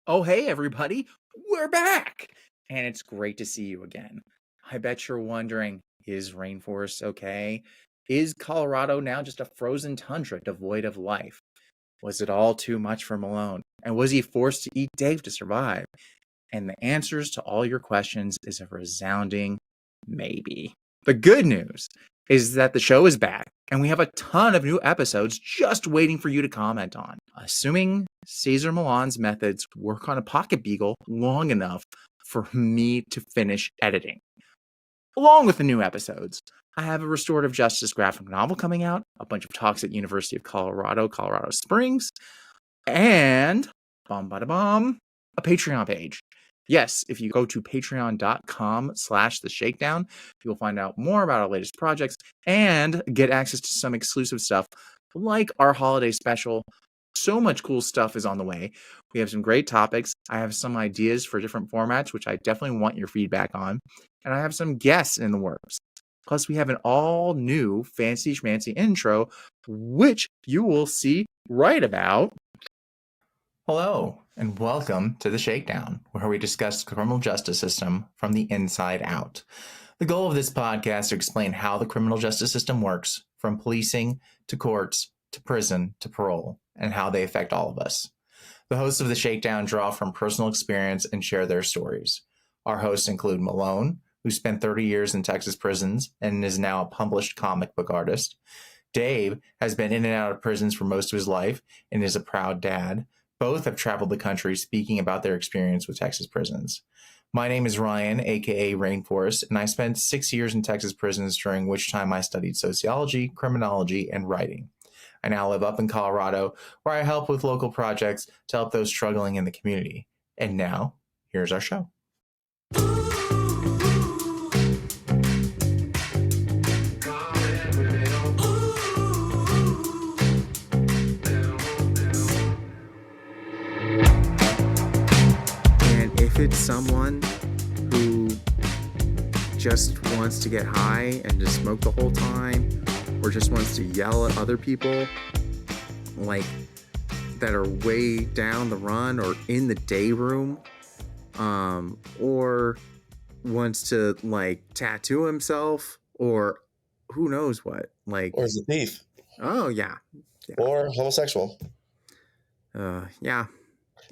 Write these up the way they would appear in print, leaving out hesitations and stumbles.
Oh, hey, everybody. We're back. And it's great to see you again. I bet you're wondering, is Rainforest okay? Is Colorado now just a frozen tundra devoid of life? Was it all too much for Malone? And was he forced to eat Dave to survive? And the answers to all your questions is a resounding maybe. The good news is that the show is back and we have a ton of new episodes just waiting for you to comment on. Assuming Caesar Milan's methods work on a pocket beagle long enough for me to finish editing. Along with the new episodes, I have a restorative justice graphic novel coming out, a bunch of talks at University of Colorado, Colorado Springs, and a Patreon page. Yes, if you go to patreon.com/the Shakedown, you'll find out more about our latest projects and get access to some exclusive stuff like our holiday special. So much cool stuff is on the way. We have some great topics. I have some ideas for different formats, which I definitely want your feedback on. And I have some guests in the works. Plus, we have an all new fancy schmancy intro, which you will see right about. Hello, and welcome to the Shakedown, where we discuss the criminal justice system from the inside out. The goal of this podcast is to explain how the criminal justice system works, from policing to courts to prison to parole, and how they affect all of us. The hosts of the Shakedown draw from personal experience and share their stories. Our hosts include Malone, who spent 30 years in Texas prisons and is now a published comic book artist. Dave has been in and out of prisons for most of his life and is a proud dad. Both have traveled the country speaking about their experience with Texas prisons. My name is Ryan, aka Rainforest, and I spent 6 years in Texas prisons, during which time I studied sociology, criminology, and writing. I now live up in Colorado, where I help with local projects to help those struggling in the community. And now, here's our show. If it's someone who just wants to get high and just smoke the whole time, or just wants to yell at other people, like, that are way down the run or in the day room, or wants to, like, tattoo himself, or who knows what, like, or is a thief, oh yeah, or homosexual. Yeah.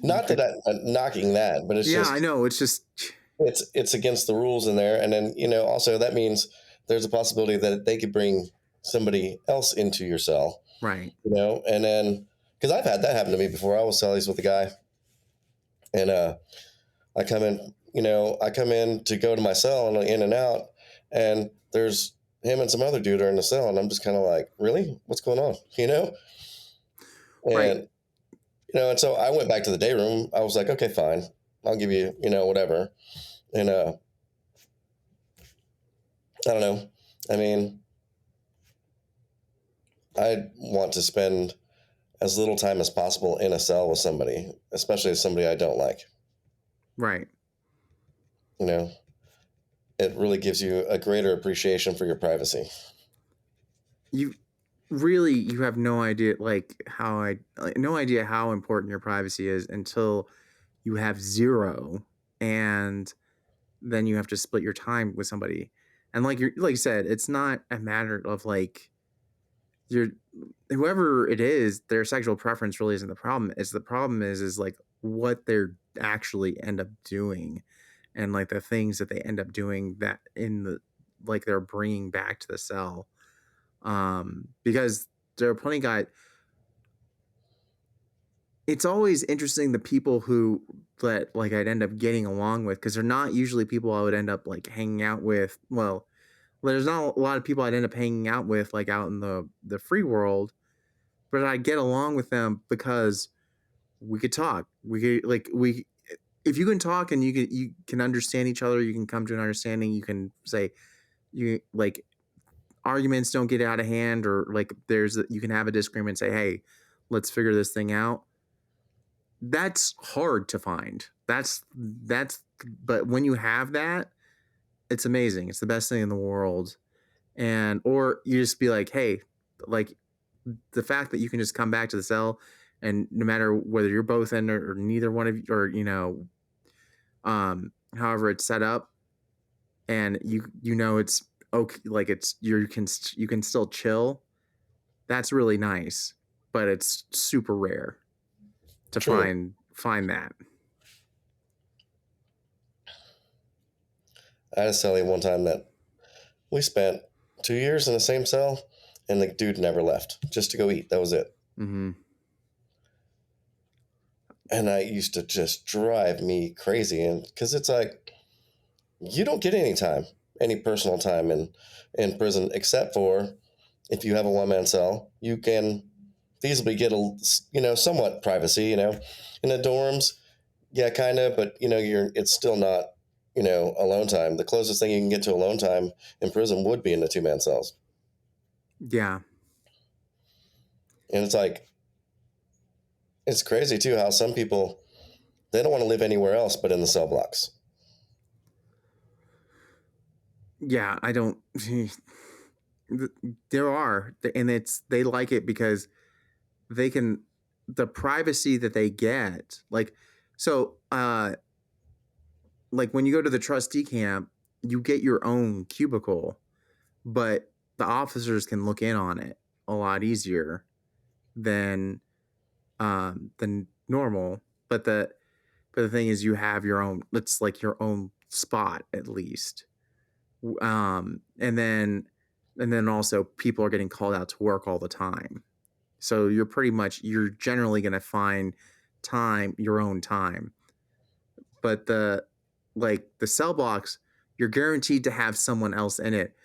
Not that I'm knocking that, but it's just, I know, it's just, it's against the rules in there. And then, also that means there's a possibility that they could bring somebody else into your cell, right. And then, because I've had that happen to me before. I was Cellies with a guy, and I come in to go to my cell and in and out, and there's him and some other dude are in the cell, and I'm just kind of like, really, what's going on, Right. And and so I went back to the day room. I was like, okay, fine, I'll give you, whatever. And I don't know. I mean, I want to spend as little time as possible in a cell with somebody, especially somebody I don't like. Right. It really gives you a greater appreciation for your privacy. You have no idea, no idea how important your privacy is until you have zero, and then you have to split your time with somebody. And like you said, it's not a matter of like whoever it is, their sexual preference really isn't the problem. The problem is like what they're actually end up doing, and like the things that they end up doing that they're bringing back to the cell. Because there are plenty of guys. It's always interesting the people that I'd end up getting along with, because they're not usually people I would end up like hanging out with. Well, there's not a lot of people I'd end up hanging out with like out in the free world, but I get along with them because we could talk. If you can talk and you can understand each other, you can come to an understanding. You can say arguments don't get out of hand, or you can have a disagreement and say, hey, let's figure this thing out. That's hard to find. But when you have that, it's amazing. It's the best thing in the world. Or you just be like, hey, like the fact that you can just come back to the cell and no matter whether you're both in or neither one of you, or however it's set up, and it's okay, like it's you can still chill. That's really nice, but it's super rare to True. find that. I had a cellie one time that we spent 2 years in the same cell, and the dude never left just to go eat. That was it. Mm-hmm. And I used to just drive me crazy, and because it's like you don't get any personal time in prison, except for if you have a one-man cell, you can feasibly get somewhat privacy. In the dorms, yeah, kind of, but it's still not alone time. The closest thing you can get to alone time in prison would be in the two-man cells. Yeah. And it's like, it's crazy too how some people, they don't want to live anywhere else but in the cell blocks. Yeah, I don't. There are, and they like it because they can, the privacy that they get, like, so like when you go to the trustee camp, you get your own cubicle, but the officers can look in on it a lot easier than normal. But the thing is, you have your own. It's like your own spot at least. And then also people are getting called out to work all the time, so you're generally going to find your own time. But the cell blocks, you're guaranteed to have someone else in it.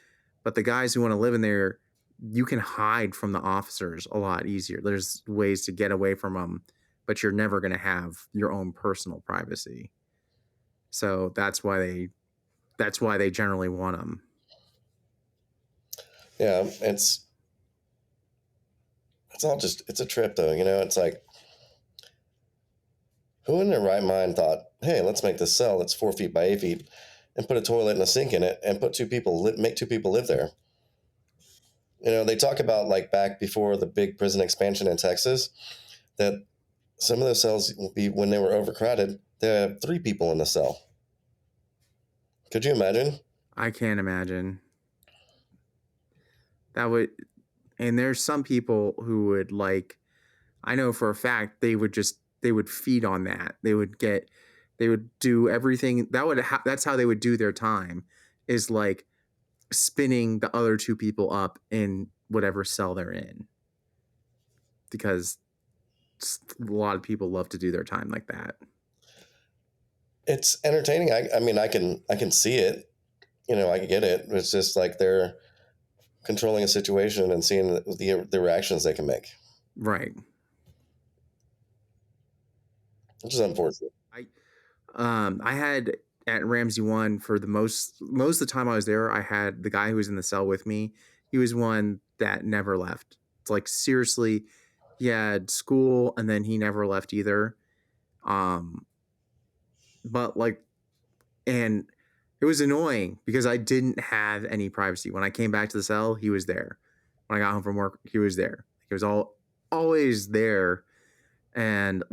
But the guys who want to live in there, you can hide from the officers a lot easier. There's ways to get away from them, but you're never going to have your own personal privacy. So that's why they generally want them. Yeah, it's it's a trip though. It's like, who in their right mind thought, hey, let's make this cell that's 4 feet by 8 feet and put a toilet and a sink in it and make 2 people live there. They talk about, like, back before the big prison expansion in Texas, that some of those cells, when they were overcrowded, they had 3 people in the cell. Could you imagine? I can't imagine. That would, and there's some people who would, like, I know for a fact they would feed on that. They would do everything that's how they would do their time, is like spinning the other 2 people up in whatever cell they're in, because a lot of people love to do their time like that. It's entertaining. I mean, I can see it. I can get it. It's just like they're controlling a situation and seeing the reactions they can make. Right. Which is unfortunate. I had at Ramsey 1 for the most of the time I was there, I had the guy who was in the cell with me. He was one that never left. It's like, seriously, he had school and then he never left either. But like, and it was annoying because I didn't have any privacy. When I came back to the cell, he was there. When I got home from work, he was there. He was always there. And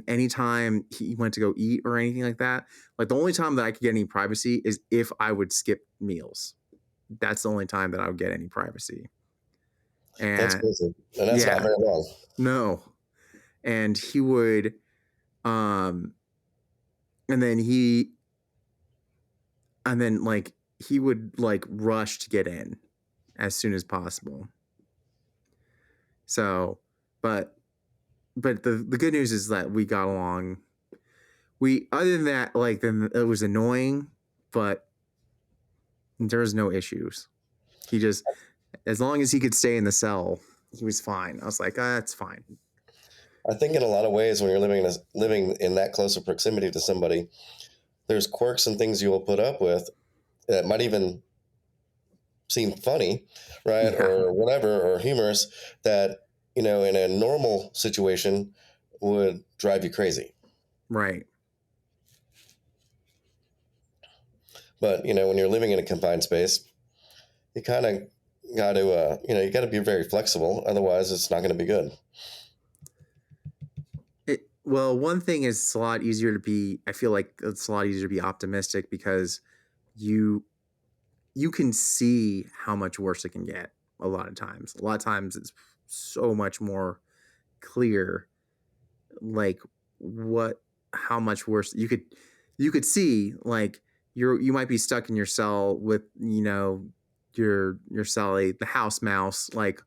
anytime he went to go eat or anything like that, like, the only time that I could get any privacy is if I would skip meals. That's the only time that I would get any privacy. And that's crazy. And that's not very long. No. And he would, and then he would like rush to get in as soon as possible. So, but the good news is that we got along. Other than that, like, then it was annoying, but there's no issues. He just, as long as he could stay in the cell, he was fine. I was like, that's fine. I think in a lot of ways, when you're living in that close of proximity to somebody, there's quirks and things you will put up with that might even seem funny, right? Yeah. Or whatever, or humorous, that, in a normal situation would drive you crazy. Right. But, when you're living in a confined space, you kind of got to, you got to be very flexible. Otherwise, it's not going to be good. Well, one thing is it's a lot easier to be. I feel like it's a lot easier to be optimistic because you you can see how much worse it can get. A lot of times, it's so much more clear, like what how much worse you could see. Like you might be stuck in your cell with your Cellie, the house mouse, like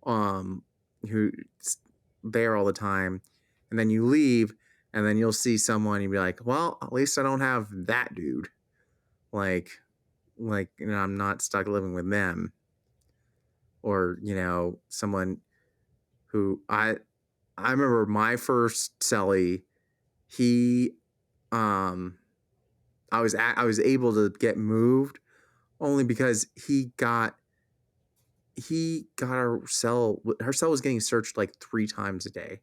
um who's there all the time, and then you leave, and then you'll see someone, and you'll be like, well, at least I don't have that dude. like I'm not stuck living with them. Or someone who I remember my first Cellie. He I was able to get moved only because he got her cell was getting searched like 3 times a day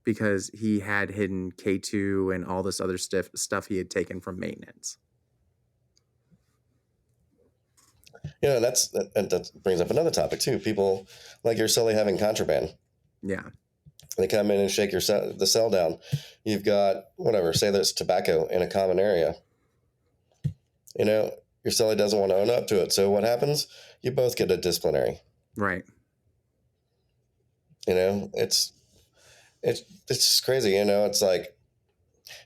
because he had hidden K2 and all this other stuff he had taken from maintenance. That brings up another topic too. People like your Cellie having contraband. Yeah. They come in and shake the cell down. You've got whatever, say there's tobacco in a common area. Your Cellie doesn't want to own up to it. So what happens? You both get a disciplinary. Right. It's just crazy. It's like,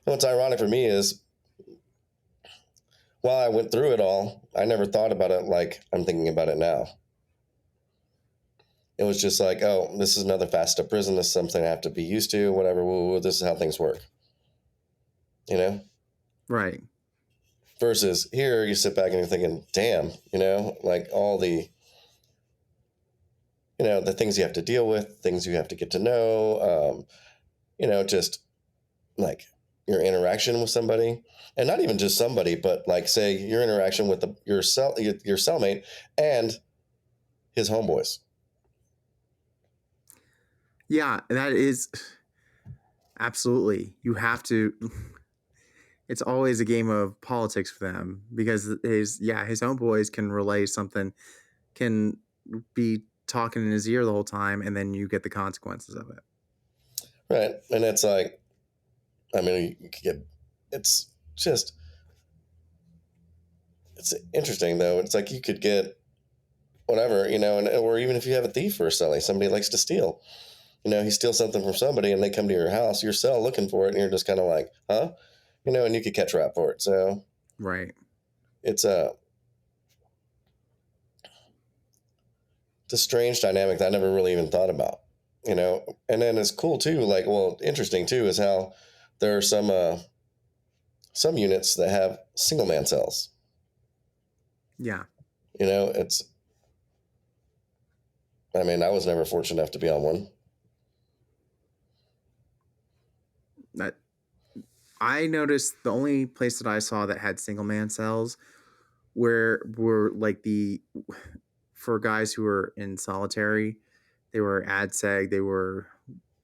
what's ironic for me is while I went through it all, I never thought about it like I'm thinking about it now. It was just like, oh, this is another facet of prison. This is something I have to be used to. Whatever. Woo, this is how things work. Right. Versus here, you sit back and you're thinking, damn, like all the, the things you have to deal with, things you have to get to know, just like your interaction with somebody, and not even just somebody, but like say your interaction with your cellmate and his homeboys. Yeah, that is absolutely. You have to. It's always a game of politics for them because his homeboys can relay something, can be talking in his ear the whole time, and then you get the consequences of it. Right, and it's like, I mean, it's just, it's interesting though. It's like you could get whatever, or even if you have a thief or a Cellie, somebody likes to steal. He steals something from somebody and they come to your house, your cell looking for it, and you're just kind of like, huh? And you could catch rap for it. So right. It's a strange dynamic that I never really even thought about, And then it's cool too, like, well, interesting too, is how there are some units that have single man cells. Yeah. It's, I mean, I was never fortunate enough to be on one. That I noticed the only place that I saw that had single man cells were like for guys who were in solitary, they were ad seg, they were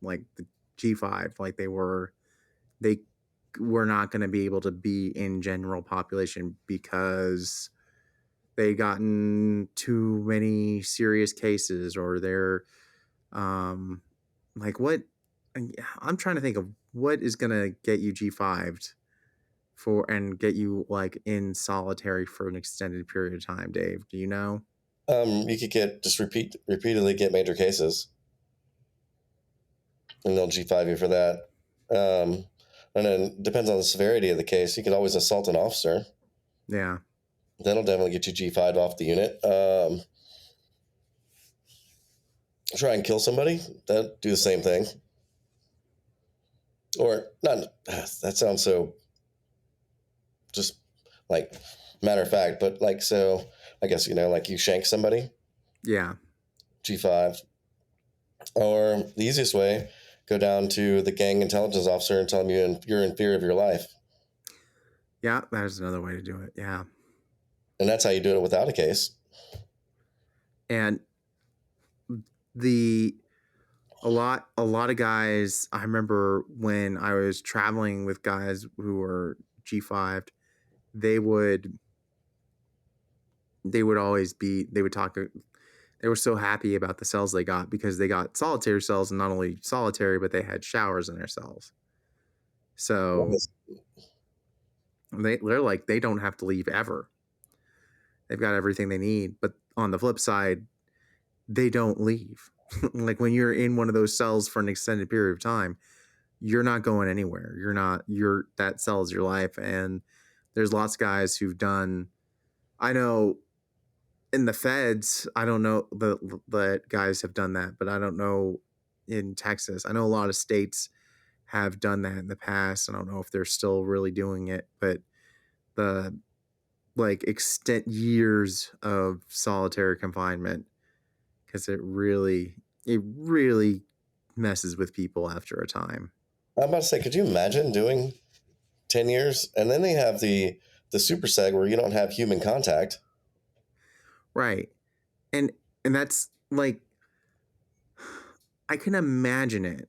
like the G5, like they were not going to be able to be in general population because they gotten too many serious cases, or they're like what I'm trying to think of what is going to get you G5'd for and get you like in solitary for an extended period of time. Dave, do you know? You could repeatedly get major cases, and they'll G5 you for that. And then depends on the severity of the case. You could always assault an officer. Yeah. That'll definitely get you G5 off the unit. Try and kill somebody, that do the same thing. Or not, that sounds so just like matter of fact, but like, so I guess, like you shank somebody. Yeah. G5. Or the easiest way, go down to the gang intelligence officer and tell them you're in fear of your life. Yeah, that is another way to do it. Yeah. And that's how you do it without a case. And a lot of guys, I remember when I was traveling with guys who were G5'd, they would always be, they would talk, They were so happy about the cells they got because they got solitary cells, and not only solitary, but they had showers in their cells. So Nice. they're like, they don't have to leave ever. They've got everything they need. But on the flip side, they don't leave. Like when you're in one of those cells for an extended period of time, you're not going anywhere. That cell is your life. And there's lots of guys who've done, I know in the feds, I don't know the guys have done that, but I don't know in Texas. I know a lot of states have done that in the past. I don't know if they're still really doing it, but the like extent years of solitary confinement, because it really messes with people after a time. I'm about to say, could you imagine doing 10 years? And then they have the super seg where you don't have human contact. Right. And that's like, I can imagine it.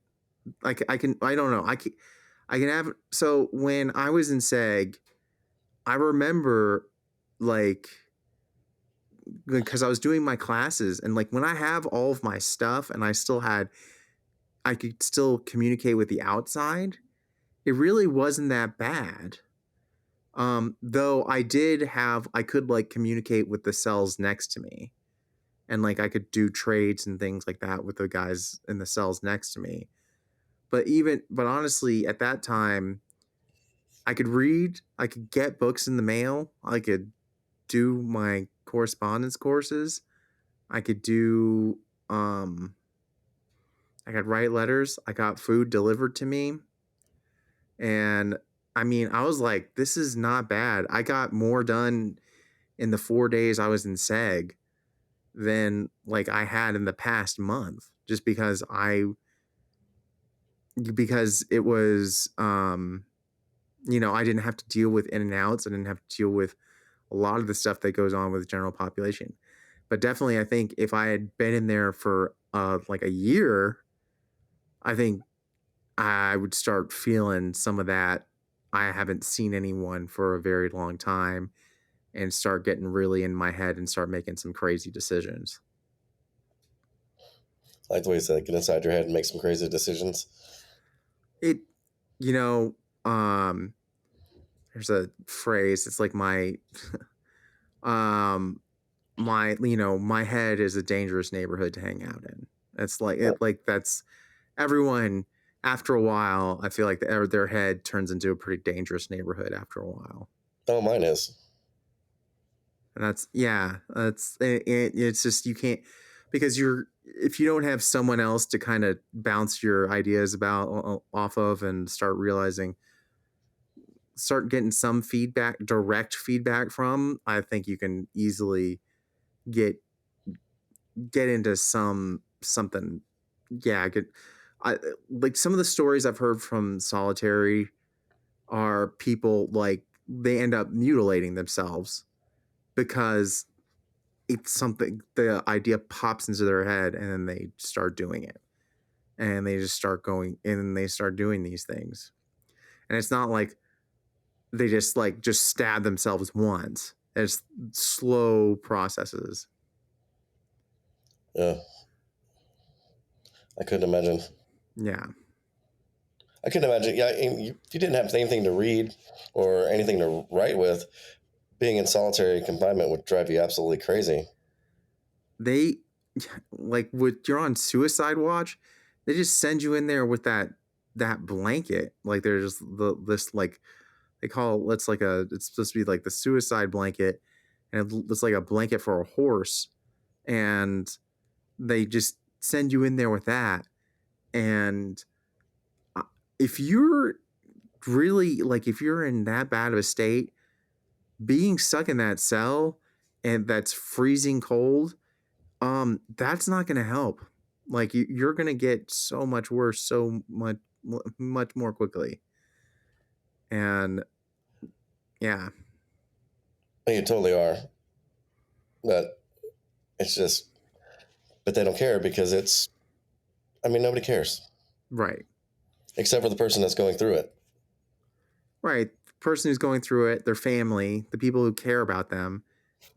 Like I don't know. I can have, so when I was in SEG, I remember like, because I was doing my classes, and like when I have all of my stuff and I could still communicate with the outside, it really wasn't that bad. Though I could like communicate with the cells next to me, and like I could do trades and things like that with the guys in the cells next to me. But honestly, at that time, I could read, I could get books in the mail, I could do my correspondence courses, I could do I could write letters, I got food delivered to me. And I mean, I was like, this is not bad. I got more done in the 4 days I was in SEG than like I had in the past month, just because it was I didn't have to deal with in and outs. I didn't have to deal with a lot of the stuff that goes on with the general population. But definitely, I think if I had been in there for like a year, I think I would start feeling some of that. I haven't seen anyone for a very long time, and start getting really in my head and start making some crazy decisions. I like the way you said, get inside your head and make some crazy decisions. It, you know, um, there's a phrase. It's like um, my head is a dangerous neighborhood to hang out in. It's like that's everyone. After a while, I feel like their head turns into a pretty dangerous neighborhood after a while. Oh, mine is. And it's just, you can't, because if you don't have someone else to kind of bounce your ideas off of, and start getting some direct feedback from, I think you can easily get into something. Yeah, like some of the stories I've heard from solitary are people like they end up mutilating themselves because it's something, the idea pops into their head, and then they start doing it, and they just start going, and then they start doing these things. And it's not like they just stab themselves once. It's slow processes. Yeah. I couldn't imagine. Yeah. I couldn't imagine. Yeah, you didn't have anything to read or anything to write with. Being in solitary confinement would drive you absolutely crazy. They like, you're on suicide watch, they just send you in there with that blanket. Like there's this like, they call it's supposed to be like the suicide blanket, and it's like a blanket for a horse, and they just send you in there with that. And if you're if you're in that bad of a state, being stuck in that cell and that's freezing cold, that's not going to help. Like you're going to get so much worse, so much more quickly. And yeah. You totally are. But it's just, but they don't care because nobody cares Right. except for the person that's going through it. Right. The person who's going through it, their family, the people who care about them,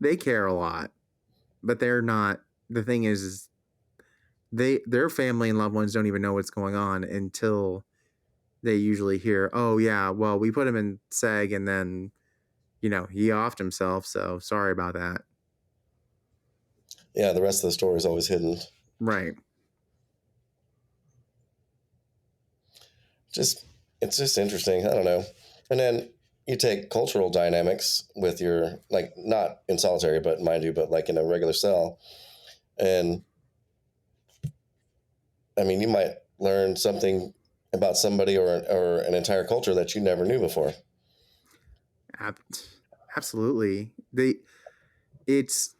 they care a lot, but they're not. the thing is their family and loved ones don't even know what's going on until they usually hear, oh yeah, well, we put him in seg and then, he offed himself, so sorry about that. Yeah, the rest of the story is always hidden. Right. It's just interesting. I don't know. And then you take cultural dynamics with your, like, not in solitary, but mind you, but like in a regular cell. And I mean, you might learn something about somebody or an entire culture that you never knew before. Absolutely. It's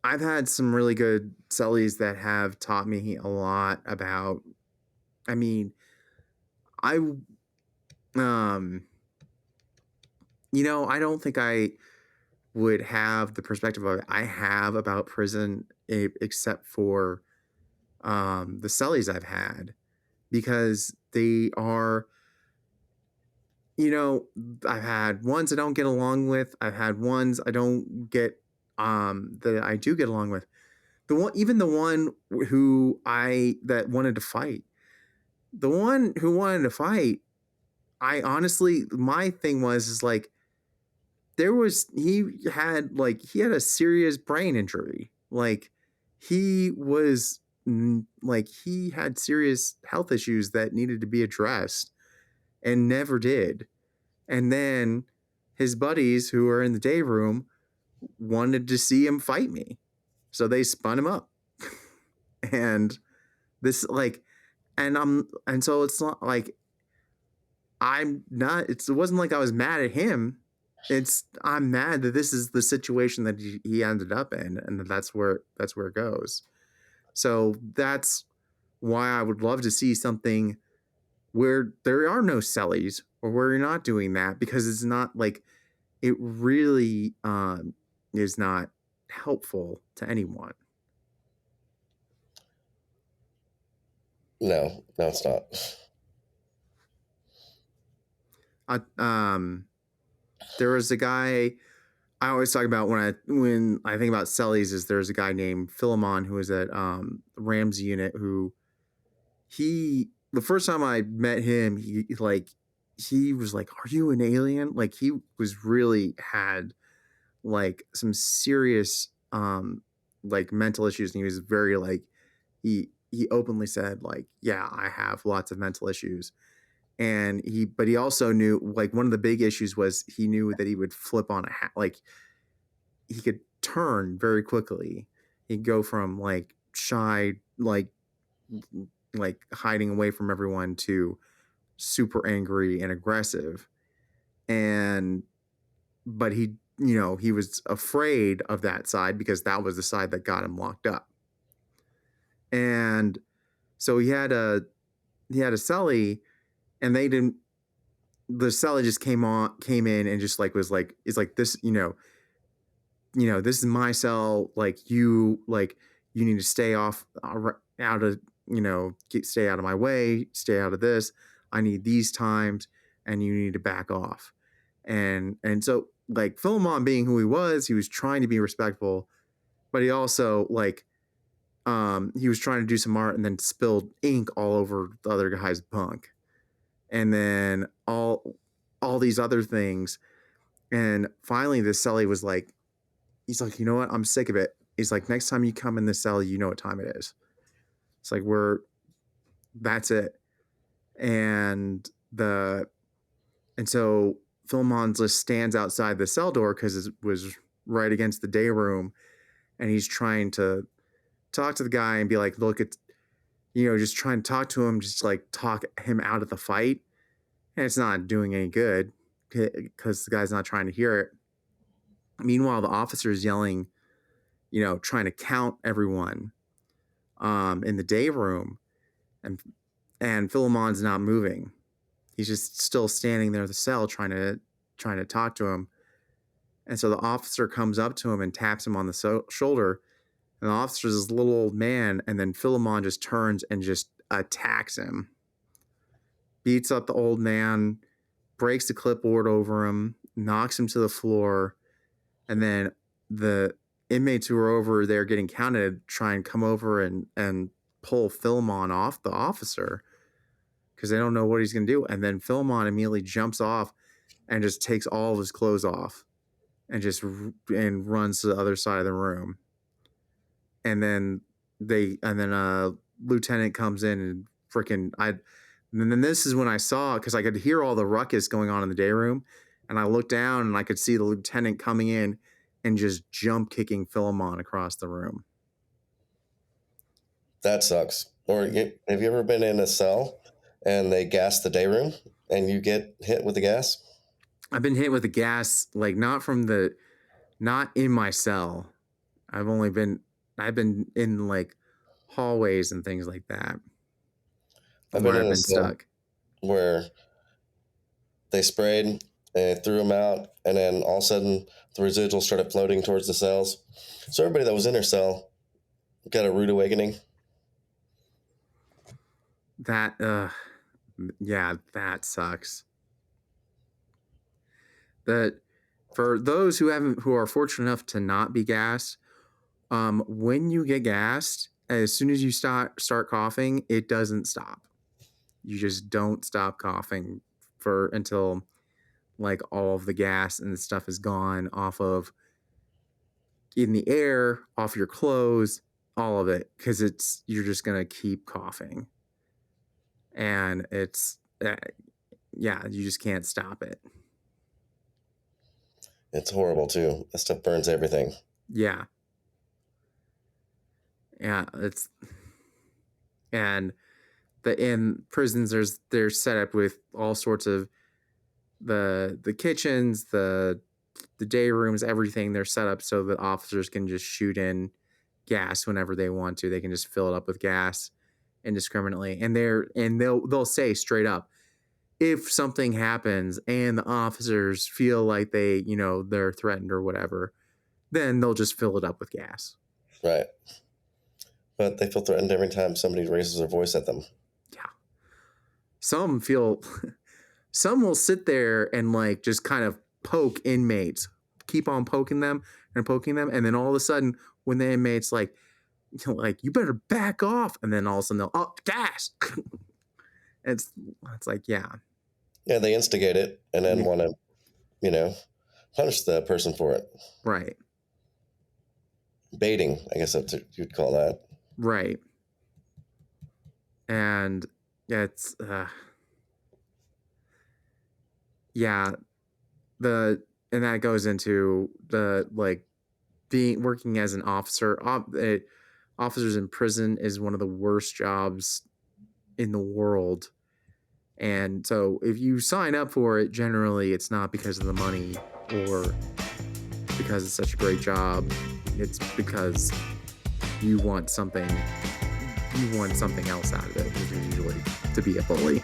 I've had some really good Cellies that have taught me a lot about. I mean, I I don't think I would have the perspective I have about prison, except for the Cellies I've had, because they are, I've had ones I don't get along with. I've had ones I don't get that I do get along with. Even the one who I that wanted to fight, the one who wanted to fight, I honestly, my thing was is like, he had a serious brain injury. Like, he was like, he had serious health issues that needed to be addressed and never did. And then his buddies who were in the day room wanted to see him fight me. So they spun him up. And this like and so it's not like it wasn't like I was mad at him. I'm mad that this is the situation that he ended up in, and that's where it goes. So that's why I would love to see something where there are no Cellies, or where you're not doing that, because it's not like, it really is not helpful to anyone. No, it's not. There was a guy I always talk about when I think about Cellies, is there's a guy named Philemon who was at Ramsey unit, who the first time I met him, he was like, "Are you an alien?" Like, he was really had like some serious like mental issues, and he was very like, he openly said like, "Yeah, I have lots of mental issues." And he also knew, like, one of the big issues was he knew that he would flip on like, he could turn very quickly. He'd go from like shy, like hiding away from everyone, to super angry and aggressive. And but he was afraid of that side, because that was the side that got him locked up. And so he had a Cellie, and they didn't the Cellie just came in and just like was like, it's like, this, this is my cell, like, you need to stay off, out of, stay out of my way, stay out of this. I need these times, and you need to back off. And so, like, Philemon, being who he was trying to be respectful, but he also, like, he was trying to do some art and then spilled ink all over the other guy's bunk, and then all these other things. And finally the Cellie was like, he's like, you know what, I'm sick of it. He's like, next time you come in the cell, you know what time it is. It's like, that's it. And so Philemon just stands outside the cell door, because it was right against the day room, and he's trying to talk to the guy and be like, look, it's, just trying to talk to him, just like talk him out of the fight. And it's not doing any good, because the guy's not trying to hear it. Meanwhile, the officer is yelling, trying to count everyone in the day room, and Philemon's not moving. He's just still standing there in the cell, trying to talk to him. And so the officer comes up to him and taps him on the shoulder. And the officer's this little old man, and then Philemon just turns and just attacks him, beats up the old man, breaks the clipboard over him, knocks him to the floor, and then inmates who are over there getting counted try and come over and pull Philemon off the officer because they don't know what he's going to do. And then Philemon immediately jumps off and just takes all of his clothes off and and runs to the other side of the room. And then lieutenant comes in and and then this is when I saw, because I could hear all the ruckus going on in the day room, and I looked down and I could see the lieutenant coming in and just jump kicking Philemon across the room. That sucks. Or have you ever been in a cell and they gas the day room and you get hit with the gas? I've been hit with the gas, like not in my cell. I've been in like hallways and things like that. I've been stuck where they sprayed and threw them out, and then all of a sudden the residuals started floating towards the cells. So everybody that was in their cell got a rude awakening. That sucks. That for those who are fortunate enough to not be gassed, when you get gassed, as soon as you start coughing, it doesn't stop. You just don't stop coughing until like all of the gas and the stuff is gone in the air, off your clothes, all of it, because you're just gonna keep coughing, and it's you just can't stop it. It's horrible too. That stuff burns everything. Yeah, in prisons they're set up with all sorts of the kitchens, the day rooms, everything. They're set up so that officers can just shoot in gas whenever they want to. They can just fill it up with gas indiscriminately, and they'll say straight up, if something happens and the officers feel like they're threatened or whatever, then they'll just fill it up with gas. Right. But they feel threatened every time somebody raises their voice at them. Yeah. Some will sit there and like just kind of poke inmates, keep on poking them, and then all of a sudden when the inmates like you better back off, and then all of a sudden they'll gas. it's like yeah, they instigate it and then want to punish the person for it. Right. Baiting, I guess that's what you'd call that. Right. And it's and that goes into the like working as an officer. Officers in prison is one of the worst jobs in the world, and so if you sign up for it, generally it's not because of the money or because it's such a great job. It's because you want something else out of it, which is usually to be a bully.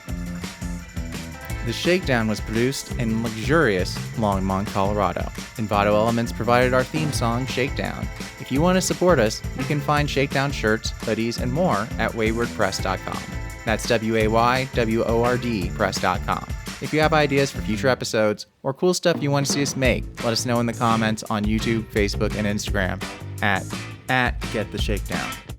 The Shakedown was produced in luxurious Longmont, Colorado. Envato Elements provided our theme song, Shakedown. If you want to support us, you can find Shakedown shirts, hoodies, and more at waywordpress.com. That's WAYWORD press.com. If you have ideas for future episodes or cool stuff you want to see us make, let us know in the comments on YouTube, Facebook, and Instagram at GetTheShakedown.